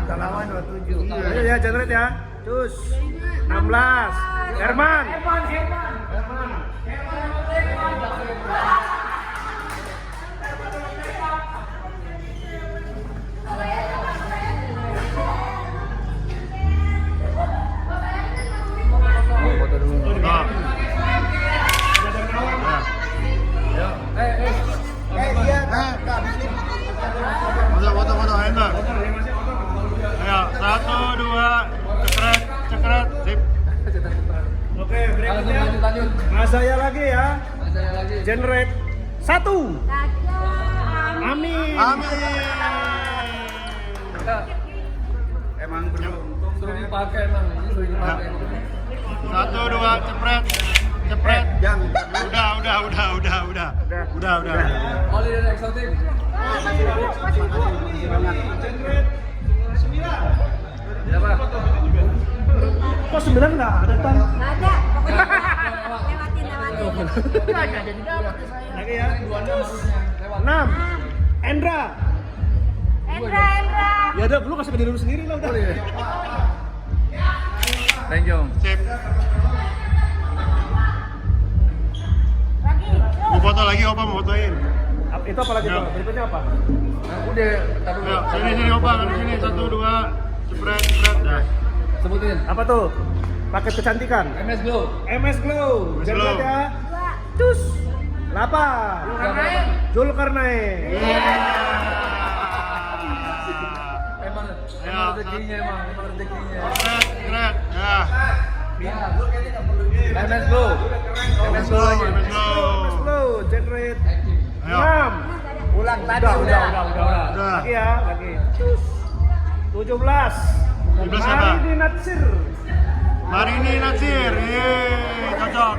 Tanawan 27. Iya ya, generate ya. Terus 16. Herman. Foto dulu. Nah. Iya, Kak, habis ini. Foto, enter. Ayo, 1, 2, cekret, sip. Oke, berikutnya. Lanjut. Mas saya lagi ya. Majaya lagi. Generate 1. Amin. Emang beruntung. Suruh dipakai emang, ini suruh dipakai. 1, 2, cepret. Jangan. Udah. Oli dan eksotik. Siapa? Kok 9 nggak ada tan? Nggak ada. Lewatin. Lagi ya. 6. Endra. Ya udah, lu kasih berdiri dulu sendiri lah udah. Thank you. Sip. Mau foto lagi Opa mau fotoin. Itu apa lagi tuh? Berikutnya apa? Nah, udah, taruh dulu. Sini Opa, sini 1, 2, cepret. Nah. Sebutin. Apa tuh? Paket kecantikan. MS Glow. MS Glow. Jangan ya. Cus. 8. Zulkarnain. Emang rezekinya emang rezekinya. Keren. Ya. MS Glow. MS Glow lagi. MS Glow. Generate. 6. Ulang tadi Udah. Udah. Lagi ya, lagi. 17. 17 siapa? Marini Natsir. Yeay, cocok.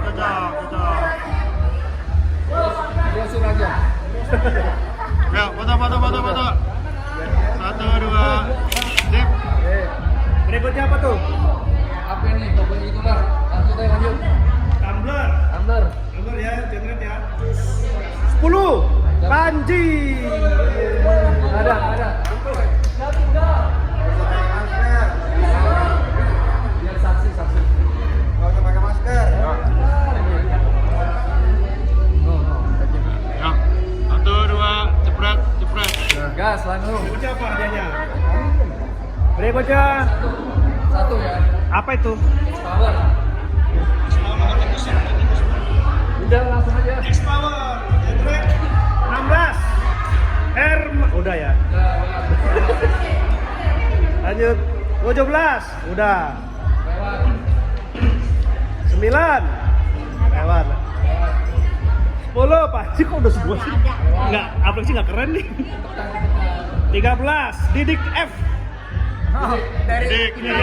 Brosur aja. Ya, foto. 1, 2, sip. Berikutnya apa tuh? Apa ini? Pokoknya itulah. Lanjut. Tumbler ya, generate ya. 10. Panji. Ada. Biar saksi. Nggak usah pakai masker. Ya. 1, 2, cepret. Gas langsung. Berikutnya apa hadiahnya? Berikutnya 1 ya. apa itu? Power. Udah langsung aja. X-Power. Generate 16. Udah ya. Lanjut. 17. Udah. 9. Sih kok udah sebuah sih? Enggak, apa sih nggak keren nih? 13, Didik F. Didik. Iya.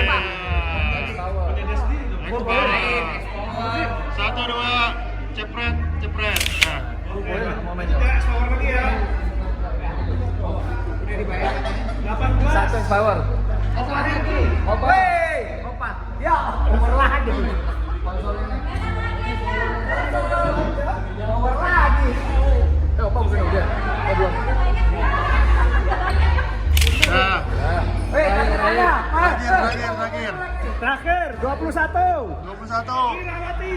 1, 2, cepret. Nah. Lagi ya. Udah dibayar. 18. Satu power. Opa. Ya, umur lagi. Umur lagi. Opa bukan udah. Belum. Nah. Terakhir. Terakhir 21. 21. Irawati.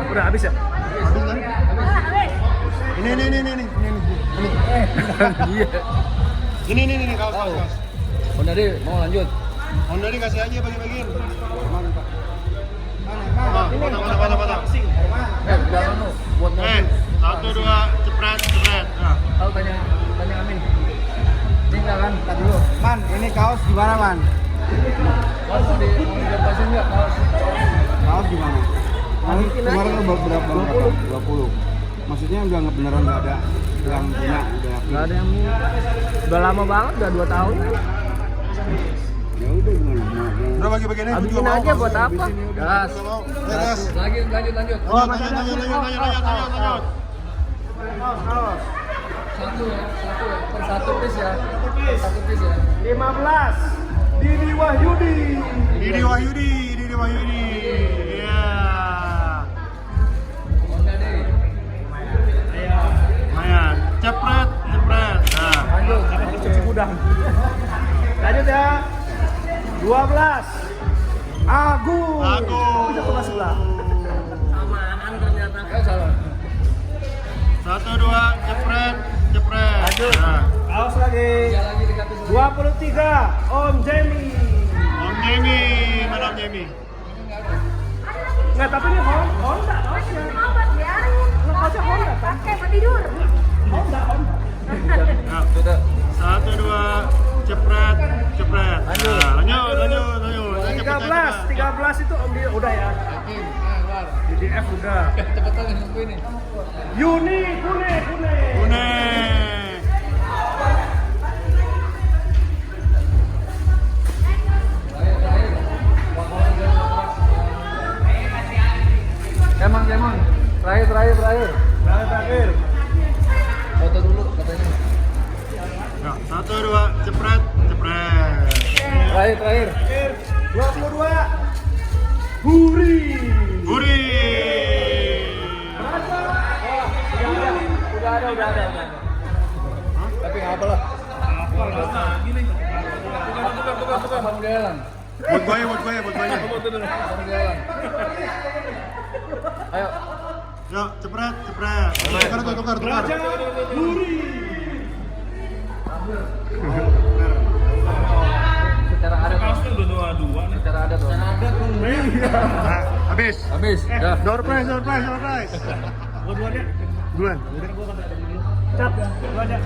Udah habis ya? Ini kaos. Honda deh, mau lanjut. Honda ini kasih aja bagi-bagiin. Potong. Jangan lu buat mobil. 1, 2, cepret. Nah. Tahu tanya Amin. Tinggal kan, tadi dulu. Man, ini kaos gimana, Man? Mas mau dilepasin nggak kaos? Kaos gimana? Kemarin lo berapa? 20. Maksudnya beneran nggak ada yang punya, Nggak ada yang udah lama banget, udah 2 tahun. Ya udah gimana? Udah bagi-bagiin aja. Habisin aja buat apa? Gas. Gas. Lanjut. Oh, lanjut. Satu piece ya. Satu piece ya. 15, Didi Wahyudi. Iya. Honda deh. Lumayan. Cepret. Nah. Lanjut. Cuci gudang. Lanjut ya. 12, Agung. Bisa ke sebelah. Samaan ternyata. Salah. 1, 2, cepret. Nah. Kaos lagi. 23, Om Jamie. Mana Om Jamie? Nggak, tapi ini Honda kaosnya. Kaosnya Honda kan? Pakai buat tidur. Honda. Nah, sudah. 1, 2, cepret. Lanjut. 13 itu Om dia udah ya. DDF udah. Cepetan nunggu ini. Yuni Kune. Emang. Terakhir. Foto dulu katanya. Nah, 1, 2, cepret. Terakhir. 22, Huri. Udah ada. Tapi nggak apa lah. Bukan Bang Jalan. Buat gue. Bang Jalan. Ayo. Yuk, cepret. Tukar. Raja Huri. Secara adat. Secara adat loh. Nah, habis. Dah. Door prize. Duluan. Cap, dulu aja.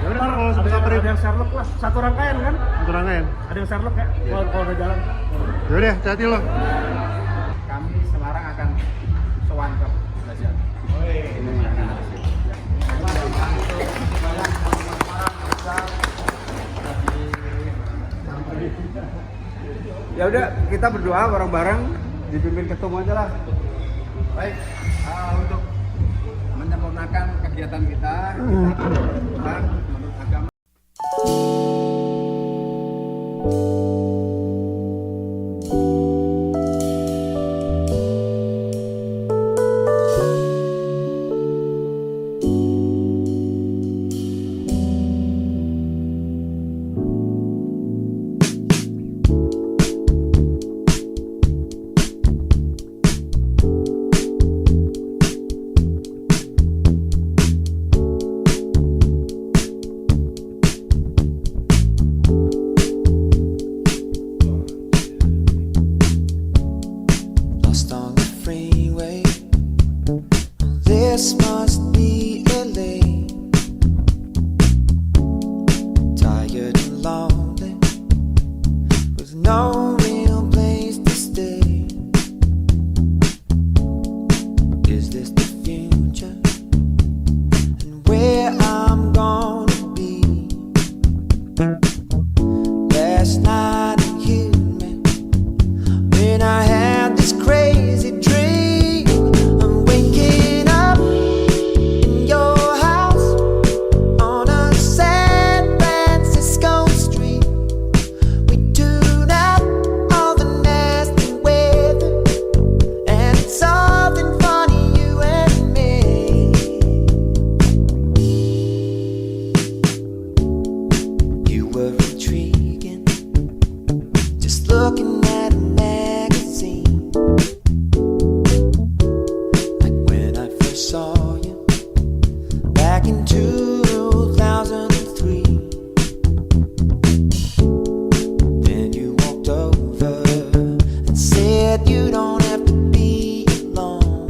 Ya udah kalau ada yang Sherlock lah, satu rangkaian kan? Ada yang Sherlock ya? Kalau udah jalan. Ya udah, hati lo. Kami Semarang akan sowan ke Belajar. Ya udah, kita berdoa bareng-bareng, dipimpin ketum aja lah. Baik, untuk menyempurnakan kegiatan kita menurut agama. no real place to stay. Is this the future? And where I'm gonna be? Last night it hit me when I had this crazy dream. I'm waking up in your house on a San Francisco street. We tune out all the nasty weather, and it's something funny, you and me. You were intriguing, just looking at a magazine. Like when I first saw you back in 2003. Then you walked over and said you don't have to be alone.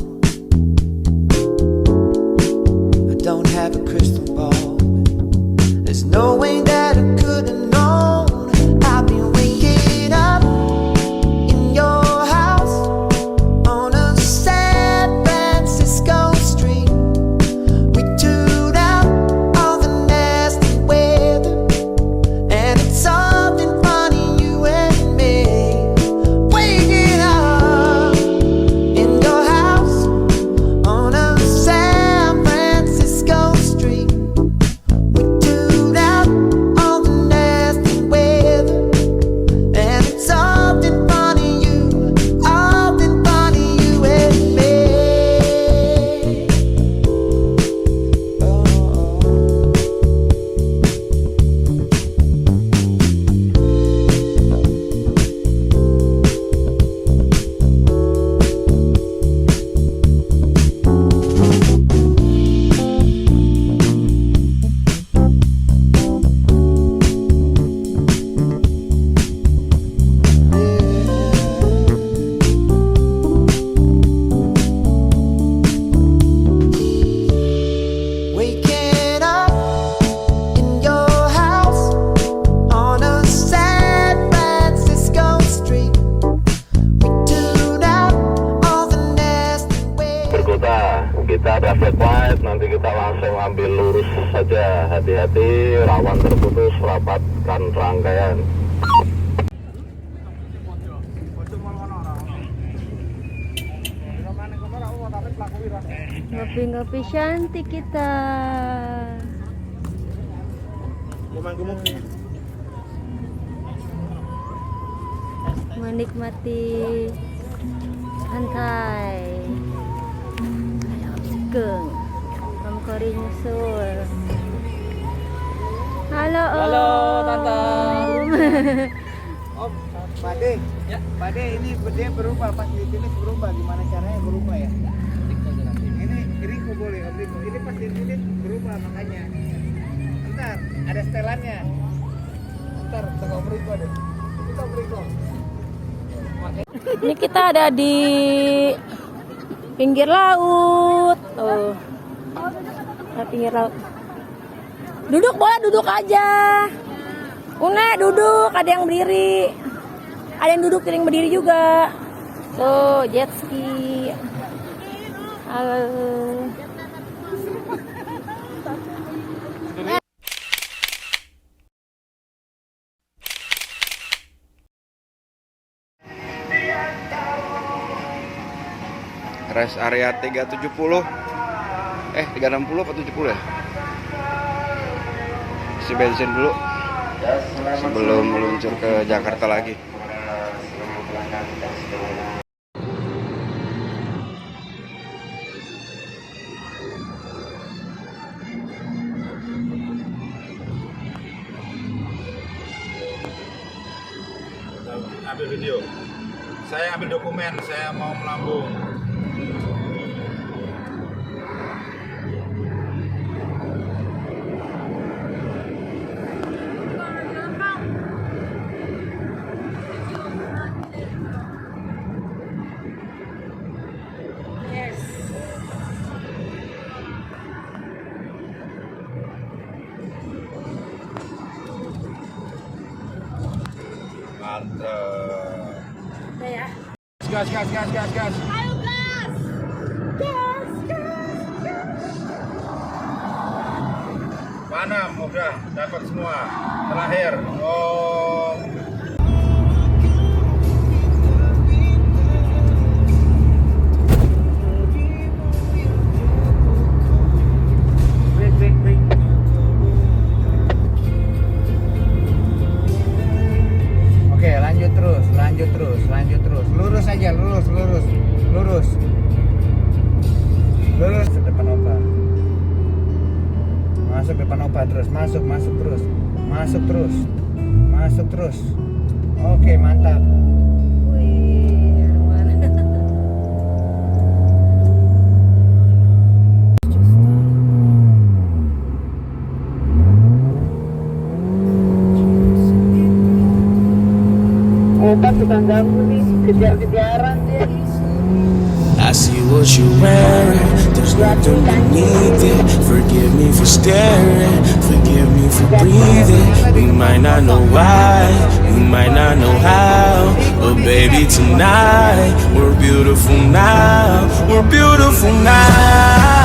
I don't have a crystal ball, but there's no way that I could have known. I've been waking up in your house on a San Francisco street. We tune out all the nasty weather, and it's something funny, you and me. Waking up in your house on a San Francisco street. We tune out all the nasty weather, and it's something funny, you and me. Waking up in your house on a San Francisco street. We tune out all the nasty weather. Berkota, kita ada flat white, nanti kita langsung ambil lurus saja. Hati-hati, rawan terputus, rapatkan rangkaian. Ngopi-ngopi cantik kita. Menikmati pantai. Geng. Mamkori nyusul. Halo Om. Halo Tante. Om, Pade. Ya, Pade ini dia berubah pas di sini berubah. Gimana caranya berubah ya? Ini Riko boleh, Om Riko. Ini pas di sini berubah makanya. Ntar ada setelannya. Ntar kita Om Riko deh. Kita Om Riko. Ini kita ada di pinggir laut. Oh. Nah, pinggir laut. Duduk boleh, duduk aja. Une duduk, ada yang berdiri. Ada yang duduk, ada yang berdiri juga. Tuh, jet ski. Halo. Rest area 370. 360 apa 70 ya? Isi bensin dulu sebelum meluncur ke Jakarta lagi. Ambil video. Saya ambil dokumen, saya mau melambung. Mantap. Udah ya. Gas. Ayo gas. Mana udah dapat semua. Terakhir. Oh. Break. Oke, lanjut terus. Lurus aja, lurus. Lurus ke depan opa. Masuk depan opa terus, masuk terus. Oke, mantap. Wih, Arman. Opa tukang ganggu nih, kejar-kejaran dia. I see what you're wearing, there's nothing beneath it. Forgive me for staring, forgive me for breathing. We might not know why, we might not know how, but baby tonight, we're beautiful now, we're beautiful now.